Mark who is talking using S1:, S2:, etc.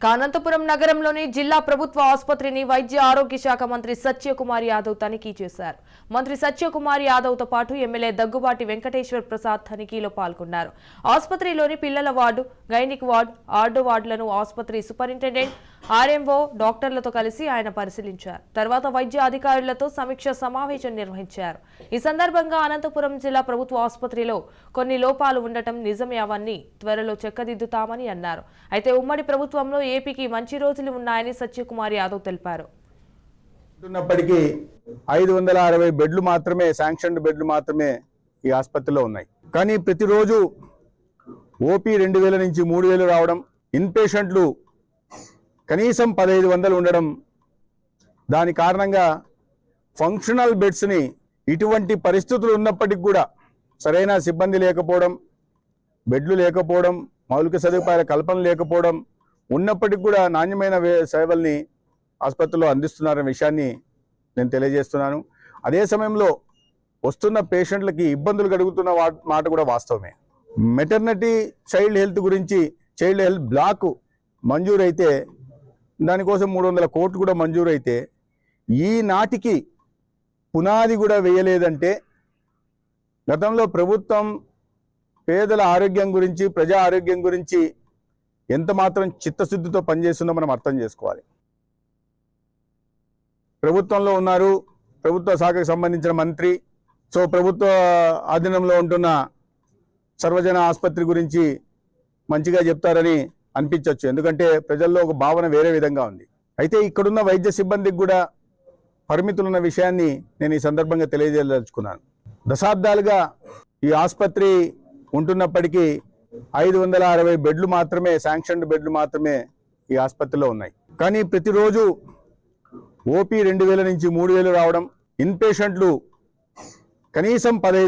S1: అనంతపురం నగరంలోని జిల్లా ప్రభుత్వ ఆసుపత్రిని వైద్య ఆరోగ్య శాఖ మంత్రి సత్యకుమార్ యాదవ్ తనిఖీ చేశారు. మంత్రి సత్యకుమార్ యాదవ్ తో పాటు ఎమ్మెల్యే దగ్గుబాటి వెంకటేశ్వర్ ప్రసాద్ తనిఖీలో పాల్గొన్నారు. ఆసుపత్రిలోని పిల్లల వార్డు, గైనిక్ వార్డు, ఆర్డో వార్డులను ఆసుపత్రి సూపరింటెండెంట్, ఆర్ఎంఓ, డాక్టర్లతో కలిసి ఆయన పరిశీలించారు. తర్వాత వైద్య అధికారులతో సమీక్ష సమావేశం నిర్వహించారు. ఈ సందర్భంగా అనంతపురం జిల్లా ప్రభుత్వ ఆసుపత్రిలో కొన్ని లోపాలు ఉండటం నిజమే, అవన్నీ త్వరలో చెక్కదిద్దుతామని అన్నారు. అయితే ఉమ్మడి ప్రభుత్వంలో ఏపీకి మంచి రోజులు ఉన్నాయని సత్యకుమార్ యాదవ్ తెలిపారు.
S2: 560 బెడ్లు మాత్రమే, శాంక్షన్డ్ బెడ్లు మాత్రమే ఈ ఆసుపత్రిలో ఉన్నాయి. కానీ ప్రతిరోజు ఓపీ 2000 నుంచి 3000 రావడం, ఇన్ పేషెంట్లు కనీసం 1500 ఉండడం, దాని కారణంగా ఫంక్షనల్ బెడ్స్ని ఇటువంటి పరిస్థితులు ఉన్నప్పటికీ కూడా సరైన సిబ్బంది లేకపోవడం, బెడ్లు లేకపోవడం, మౌలిక సదుపాయాల కల్పన లేకపోవడం ఉన్నప్పటికీ కూడా నాణ్యమైన సేవల్ని ఆసుపత్రిలో అందిస్తున్నారనే విషయాన్ని నేను తెలియజేస్తున్నాను. అదే సమయంలో వస్తున్న పేషెంట్లకి ఇబ్బందులు కలుగుతున్న మాట కూడా వాస్తవమే. మెటర్నిటీ చైల్డ్ హెల్త్ గురించి చైల్డ్ హెల్త్ బ్లాక్ మంజూరైతే, దానికోసం 300 కోట్లు కూడా మంజూరైతే ఈనాటికి పునాది కూడా వేయలేదంటే గతంలో ప్రభుత్వం పేదల ఆరోగ్యం గురించి, ప్రజా ఆరోగ్యం గురించి ఎంత మాత్రం చిత్తశుద్ధితో పనిచేస్తుందో మనం అర్థం చేసుకోవాలి. ప్రభుత్వంలో ఉన్నారు, ప్రభుత్వ శాఖకు సంబంధించిన మంత్రి, సో ప్రభుత్వ ఆధీనంలో ఉంటున్న సర్వజన ఆసుపత్రి గురించి మంచిగా చెప్తారని అనిపించవచ్చు, ఎందుకంటే ప్రజల్లో ఒక భావన వేరే విధంగా ఉంది. అయితే ఇక్కడున్న వైద్య సిబ్బందికి కూడా పరిమితులున్న విషయాన్ని నేను ఈ సందర్భంగా తెలియజేయదలుచుకున్నాను. దశాబ్దాలుగా ఈ ఆసుపత్రి ఉంటున్నప్పటికీ 560 బెడ్లు మాత్రమే, శాంక్షన్డ్ బెడ్లు మాత్రమే ఈ ఆసుపత్రిలో ఉన్నాయి. కానీ ప్రతిరోజు ఓపీ 2000 నుంచి 3000 రావడం, ఇన్ పేషెంట్లు కనీసం 15